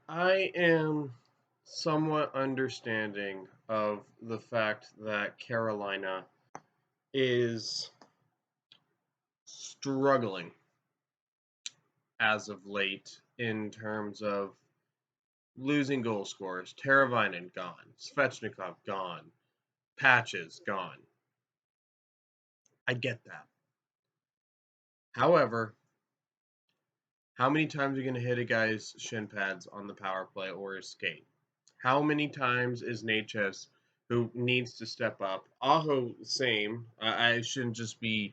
I am somewhat understanding of the fact that Carolina is struggling as of late in terms of losing goal scorers. Teravainen gone, Svechnikov gone, Patches gone. I get that. However, how many times are you going to hit a guy's shin pads on the power play or his skate? How many times is Natchez, who needs to step up? Aho, same. I shouldn't just be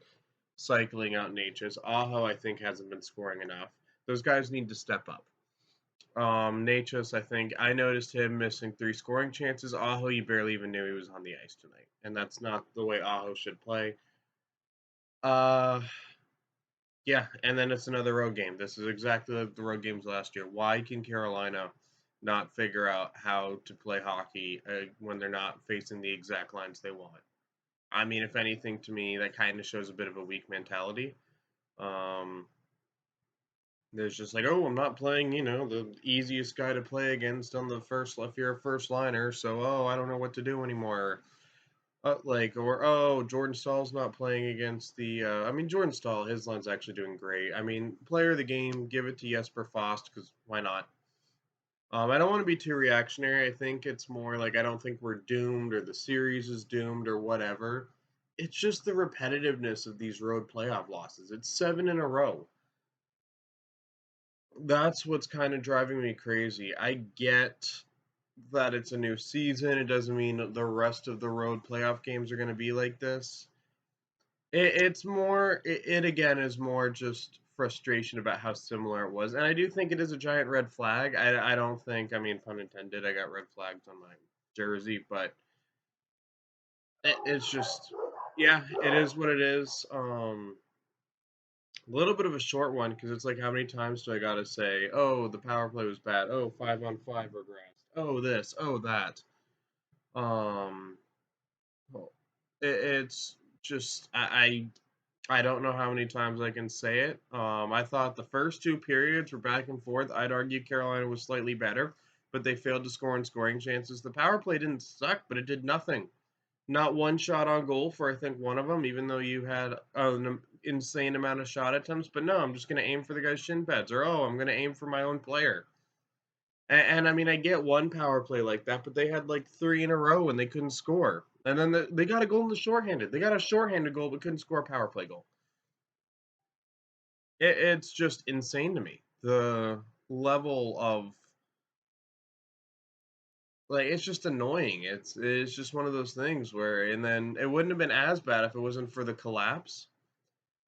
cycling out Natchez. Aho, I think, hasn't been scoring enough. Those guys need to step up. Natchez, I think, I noticed him missing 3 scoring chances. Aho, you barely even knew he was on the ice tonight. And that's not the way Aho should play. Uh, Yeah, and then it's another road game. This is exactly like the road games last year. Why can Carolina not figure out how to play hockey when they're not facing the exact lines they want? I mean, if anything, to me, that kind of shows a bit of a weak mentality. Um, there's just like, oh, I'm not playing, the easiest guy to play against on the first, if you're a first liner, so, oh, I don't know what to do anymore. Jordan Stahl's not playing against the. I mean, Jordan Stahl, his line's actually doing great. I mean, player of the game, give it to Jesper Fast because why not? I don't want to be too reactionary. I think it's more like I don't think we're doomed or the series is doomed or whatever. It's just the repetitiveness of these road playoff losses. It's 7 in a row. That's what's kind of driving me crazy. I get that it's a new season. It doesn't mean the rest of the road playoff games are going to be like this. It's more. It again is more just frustration about how similar it was, and I do think it is a giant red flag. I don't think. I mean, pun intended. I got red flags on my jersey, but it's just. Yeah, it is what it is. A little bit of a short one because it's like, how many times do I gotta say, oh, the power play was bad. Oh, 5-on-5 regressed. Oh, this. Oh, that. Um, well, it's just I don't know how many times I can say it. I thought the first 2 periods were back and forth. I'd argue Carolina was slightly better, but they failed to score in scoring chances. The power play didn't suck, but it did nothing. Not one shot on goal for I think one of them, even though you had an insane amount of shot attempts. But no, I'm just going to aim for the guy's shin pads, or oh, I'm going to aim for my own player. And I mean, I get one power play like that, but they had like 3 in a row and they couldn't score. And then they got a goal in the shorthanded. They got a shorthanded goal, but couldn't score a power play goal. It's just insane to me. The level of like it's just annoying. It's just one of those things where and then it wouldn't have been as bad if it wasn't for the collapse.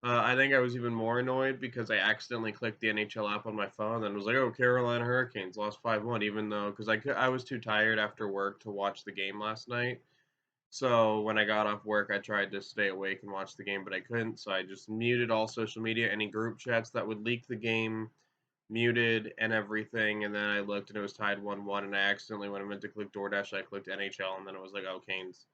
I think I was even more annoyed because I accidentally clicked the NHL app on my phone and was like, "Oh, Carolina Hurricanes lost 5-1," even though because I was too tired after work to watch the game last night. So when I got off work, I tried to stay awake and watch the game, but I couldn't. So I just muted all social media, any group chats that would leak the game, muted and everything, and then I looked and it was tied 1-1, and I accidentally when I meant to click DoorDash, I clicked NHL, and then it was like, oh, Canes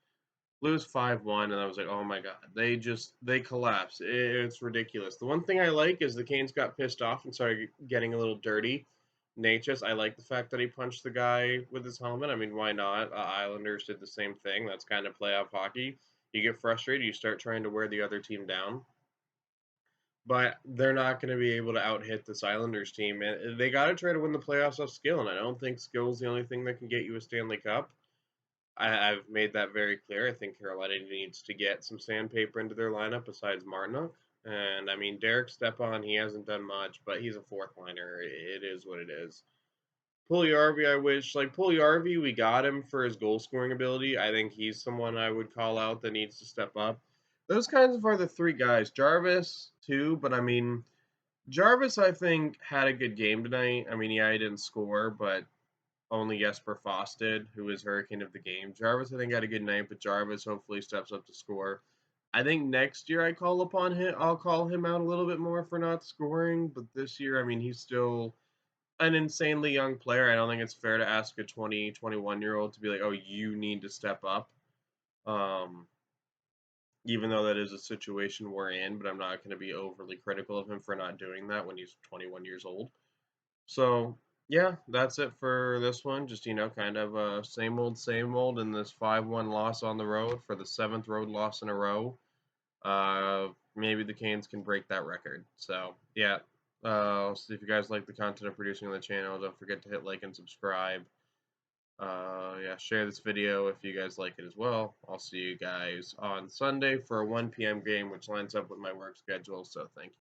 lose 5-1, and I was like, oh my god, they collapse. It's ridiculous. The one thing I like is the Canes got pissed off and started getting a little dirty. Natchez, I like the fact that he punched the guy with his helmet. I mean, why not? Islanders did the same thing. That's kind of playoff hockey. You get frustrated, you start trying to wear the other team down, but they're not going to be able to out hit this Islanders team. And they got to try to win the playoffs off skill, and I don't think skill is the only thing that can get you a Stanley Cup. I've made that very clear. I think Carolina needs to get some sandpaper into their lineup besides Martinook. And I mean, Derek Stepan, he hasn't done much, but he's a fourth liner. It is what it is. Pugliarvi, I wish, like Pugliarvi, we got him for his goal scoring ability. I think he's someone I would call out that needs to step up. Those kinds of are the 3 guys. Jarvis, too, but I mean, Jarvis, I think, had a good game tonight. I mean, yeah, he didn't score, but only Jesper Fast did, who was Hurricane of the game. Jarvis, I think, had a good night, but Jarvis hopefully steps up to score. I think next year I'll call him out a little bit more for not scoring, but this year, I mean, he's still an insanely young player. I don't think it's fair to ask a 20, 21-year-old to be like, oh, you need to step up. Um, Even though that is a situation we're in, but I'm not going to be overly critical of him for not doing that when he's 21 years old. So, Yeah, that's it for this one. Just, kind of same old in this 5-1 loss on the road for the seventh road loss in a row. Maybe the Canes can break that record. So, yeah. So if you guys like the content I'm producing on the channel, don't forget to hit like and subscribe. Yeah, share this video if you guys like it as well. I'll see you guys on Sunday for a 1 p.m. game, which lines up with my work schedule. So, thank you.